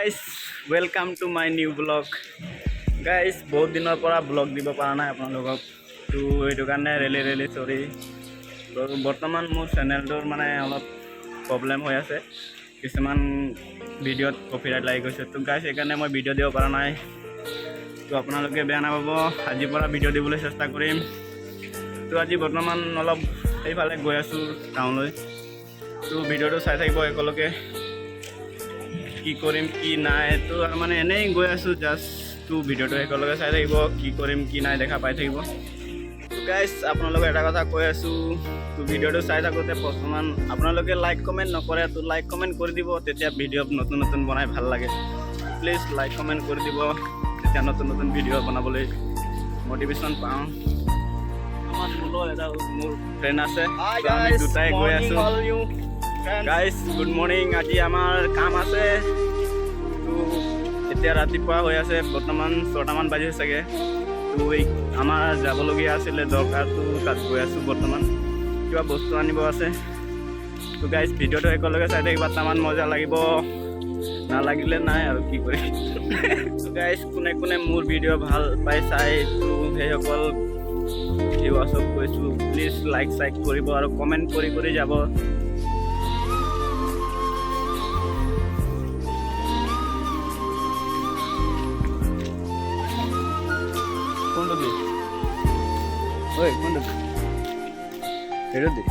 guys, welcome to my new vlog. Guys, বহুত দিনৰ পৰা ব্লগ দিব পৰা নাই আপোনালোকক তো এইটো কাৰণে ৰেলি সৰি বৰ্তমান মোৰ চেনেলটোৰ মানে অলপ প্ৰব্লেম হৈ আছে কিছুমান ভিডিঅ'ত কপিৰাইট লাগি গৈছে তো গাইজ সেইকাৰণে মই ভিডিঅ' দিব পৰা নাই তো আপোনালোকে বেয়া নাপাব আজিৰ পৰা ভিডিঅ' দিবলৈ চেষ্টা কৰিম তো আজি বৰ্তমান অলপ এইফালে গৈ আছোঁ টাউনলৈ তো ভিডিঅ'টো চাই থাকিব একেলগে কি কৰিম কি নাই তো মানে এনেই গৈ আছোঁ জাষ্ট তো ভিডিঅ'টো একেলগে চাই থাকিব কি কৰিম কি নাই দেখা পাই থাকিব তো গাইজ আপোনালোকে এটা কথা কৈ আছোঁ তো ভিডিঅ'টো চাই থাকোঁতে বৰ্তমান আপোনালোকে লাইক কমেণ্ট নকৰে তো লাইক কমেণ্ট কৰি দিব তেতিয়া ভিডিঅ' নতুন নতুন বনাই ভাল লাগে প্লিজ লাইক কমেণ্ট কৰি দিব তেতিয়া নতুন নতুন ভিডিঅ' বনাবলৈ মটিভেশ্যন পাওঁ আমাৰ এটা মোৰ ফ্ৰেণ্ড আছে আমি দুটাই গৈ আছোঁ গাইজ গুড মৰ্ণিং আজি আমাৰ কাম আছে তো এতিয়া ৰাতিপুৱা হৈ আছে বৰ্তমান 6টামান বাজিছে চাগে তো আমাৰ যাবলগীয়া আছিলে দৰকাৰটো তাত গৈ আছোঁ বৰ্তমান কিবা বস্তু আনিব আছে তো গাইজ ভিডিঅ'টো একেলগে চাই থাকিবা তামান মজা লাগিব নালাগিলে নাই আৰু কি কৰিম তো গাইজ কোনে কোনে মোৰ ভিডিঅ' ভাল পাই চাই তো সেইসকল ভিউৱাৰ্ছ চব কৈছোঁ প্লিজ লাইক চাইক কৰিব আৰু কমেণ্ট কৰি যাব Oi, mana tu? Ada tu.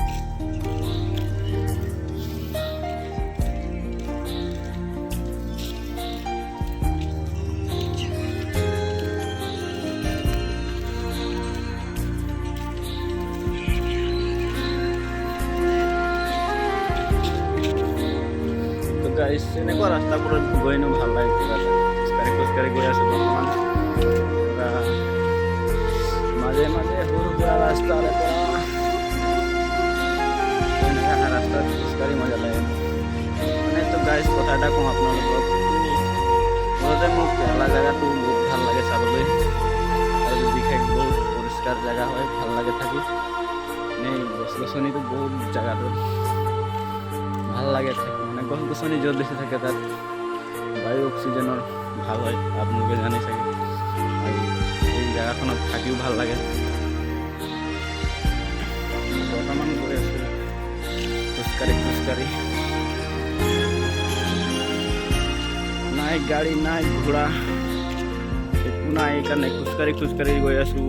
So guys, ini kau rasta pun gue ini mahal lagi kita. Sekali gue asal teman. মাঝে মাঝে হুরুরা রাস্তা রাস্তা খোজকাঢ়ি মজা লাগে মানে তো গাইজ কথাটা কম আপোনালোকক ঘৰতে মোক কেৰেলা জেগাটো বহুত ভাল লাগে চাবলৈ আৰু বিশেষ বহুত পৰিষ্কাৰ জেগা হয় ভাল লাগে থাকি এনেই গছ গছনিটো বহুত জেগাটো ভাল লাগে থাকি মানে গছ গছনি য'ত বেছি থাকে তাত বায়ু অক্সিজেনৰ ভাল হয় আপোনালোকে জানে চাগে আৰু এই জেগাখনত থাকিও ভাল লাগে বৰ্তমান গৈ আছোঁ খোজকাঢ়ি নাই গাড়ী নাই ঘোঁৰা একো নাই এইকাৰণে খোজকাঢ়ি গৈ আছোঁ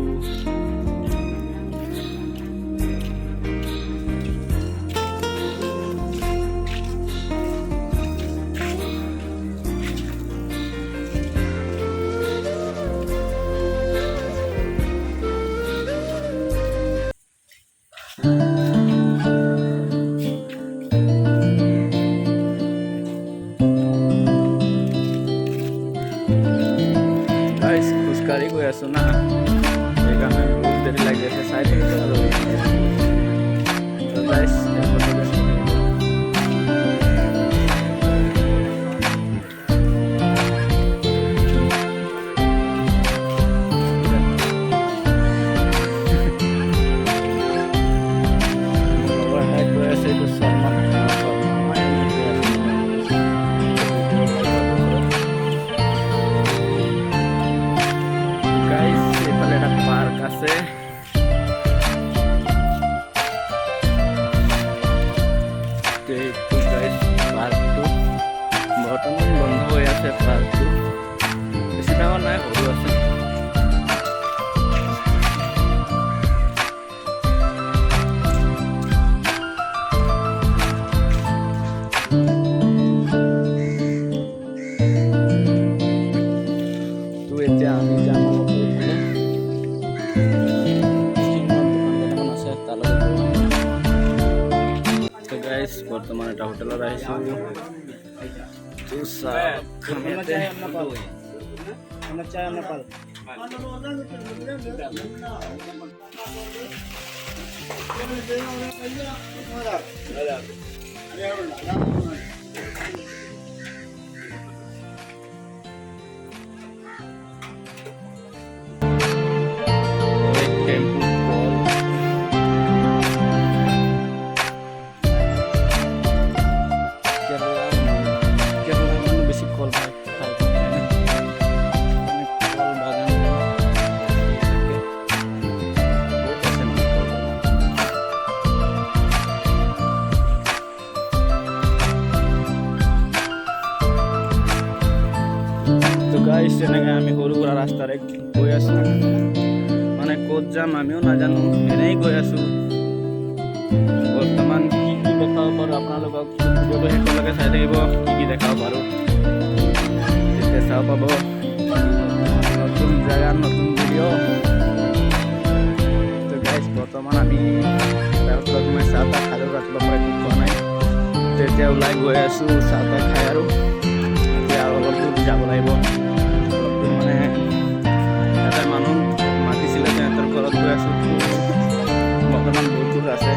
খোজকাঢ়ি গৈ আছোঁ না সেইকাৰণে বহুত দেৰি লাগি আছে চাই থাকিব আৰু বৰ্তমান বন্ধ হৈ আছে পাৰ্কটো বেছি ডাঙৰ নাই সৰু আছে তো এতিয়া আমি যাম বৰ্তমান এটা হোটেলত আহিছোঁ তো চাহ খামতে গাইছ এনেকৈ আমি সৰু সুৰা ৰাস্তাৰে গৈ আছোঁ, মানে ক'ত যাম আমিও নাজানো, এনেই গৈ আছোঁ। বৰ্তমান কি কি দেখাব পাৰোঁ আপোনালোকক ভিডিঅ'টো শেষলৈকে চাই থাকিব, কি কি দেখাব পাৰোঁ তেতিয়া চাব পাব নতুন জেগা নতুন ভিডিঅ'। তো গাইছ বৰ্তমান আমি মই চাহ তাহ খালোঁ, ৰাতিপুৱা পৰা একো খোৱা নাই, তেতিয়া ওলাই গৈ আছোঁ চাহ তাহ খাই আৰু এতিয়া আৰু অলপ দূৰ যাব লাগিব। অলপ দূৰ মানে এটা মানুহ মাতিছিলে, সিহঁতৰ ঘৰত গৈ আছোঁ। বৰ্তমান বহুত দূৰ আছে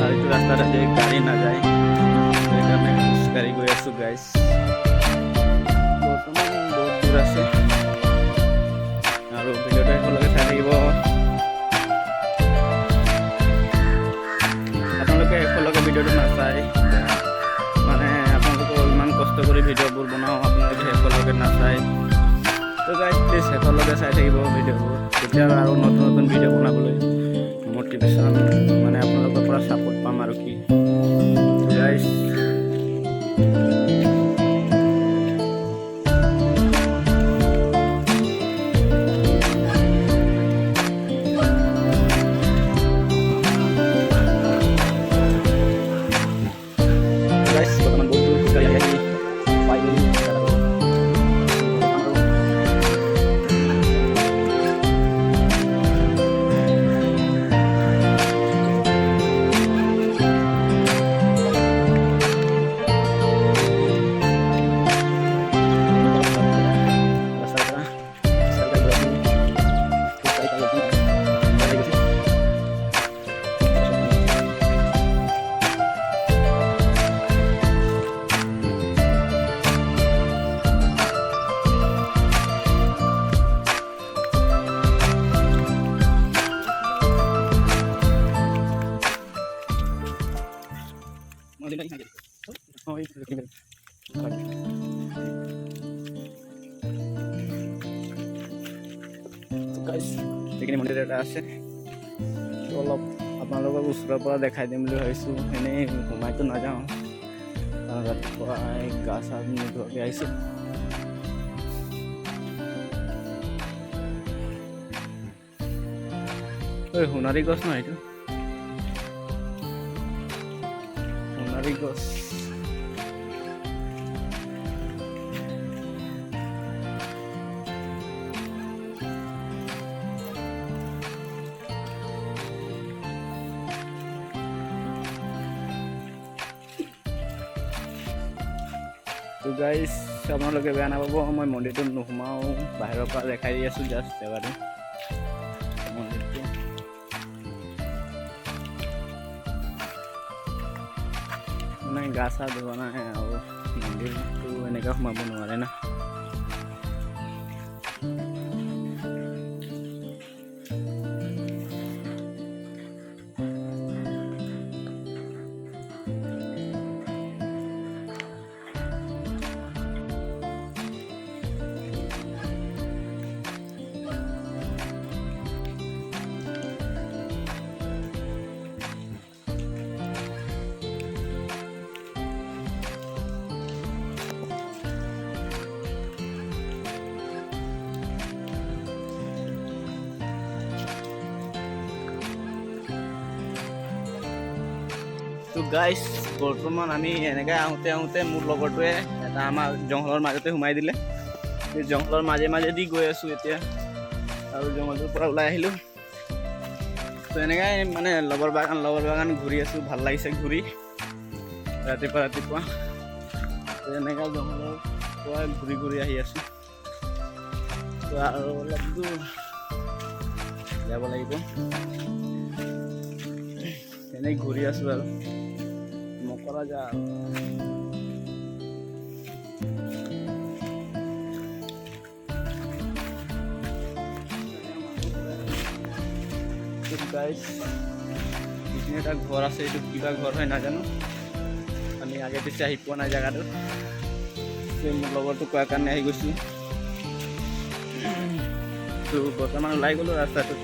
আৰু এইটো ৰাস্তাত আজি গাড়ী নাযায়, সেইকাৰণে খোজকাঢ়ি গৈ আছোঁ গাইছ। বৰ্তমান বহুত দূৰ আছে আৰু ভিডিঅ'টো শেষলৈকে চাই থাকিব। আপোনালোকে শেষলৈকে ভিডিঅ'টো নাচায়, মানে আপোনালোকে ইমান কষ্ট কৰি ভিডিঅ'বোৰ বনাওঁ, আপোনালোকে শেষলৈকে নাচায়। তো গাইজ প্লিজ শেষলৈকে চাই থাকিব ভিডিঅ'বোৰ, তেতিয়া আৰু নতুন নতুন ভিডিঅ' বনাবলৈ মটিভেশ্যন মানে আপোনালোকৰ পৰা ছাপোৰ্ট পাম আৰু কি গাইজ। এইখিনি মন্দিৰ এটা আছে, অলপ আপোনালোকক ওচৰৰ পৰা দেখাই দিম বুলি ভাবিছোঁ। এনেই সোমাইতো নাযাওঁ, কাৰণ ৰাতিপুৱা গা চা নোধোৱাকৈ আহিছোঁ। ঐ সোণাৰী গছ নহয় এইটো, সোণাৰী গছ। তো গাইজ আপোনালোকে বেয়া নাপাব, মই মন্দিৰটোত নোসোমাওঁ, বাহিৰৰ পৰা দেখাই দি আছোঁ জাষ্ট জেগাটো। মন্দিৰটো মানে গা চা ধোৱা নাই আৰু মন্দিৰটো এনেকৈ সোমাব নোৱাৰে না। তো গাইজ বৰ্তমান আমি এনেকৈ আহোঁতে আহোঁতে মোৰ লগৰটোৱে এটা আমাৰ জংঘলৰ মাজতে সোমাই দিলে। সেই জংঘলৰ মাজে মাজেদি গৈ আছোঁ এতিয়া, আৰু জংঘলটোৰ পৰা ওলাই আহিলোঁ। তো এনেকৈ মানে লগৰ বাগান ঘূৰি আছোঁ, ভাল লাগিছে ঘূৰি ৰাতিপুৱা ৰাতিপুৱা। তো এনেকৈ জংঘলৰ পৰা ঘূৰি ঘূৰি আহি আছোঁ। তো আৰু অলপ দূৰ যাব লাগিব, এনেই ঘূৰি আছোঁ আৰু মকৰা জাল। গাইজ এইখিনি এটা ঘৰ আছে, এইটো কিবা ঘৰ হয় নাজানো, আমি আগে পিছে আহি পোৱা নাই জেগাটো। মোৰ লগৰটো কোৱাৰ কাৰণে আহি গৈছোঁ। তো বৰ্তমান ওলাই গ'লোঁ ৰাস্তাটোত।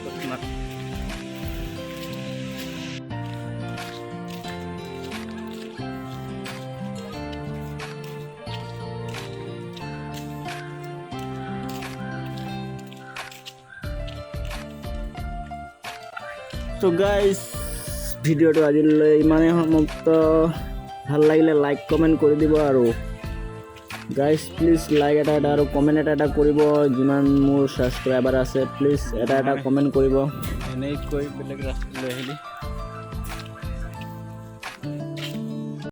তো গাইজ ভিডিঅ'টো আজিলৈ ইমানেই সমাপ্ত। ভাল লাগিলে লাইক কমেণ্ট কৰি দিব আৰু গাইজ প্লিজ লাইক এটা আৰু কমেণ্ট এটা কৰিব। যিমান মোৰ ছাবস্ক্ৰাইবাৰ আছে প্লিজ এটা কমেণ্ট কৰিব। এনেকৈ বেলেগ ৰাস্তালৈ আহিলি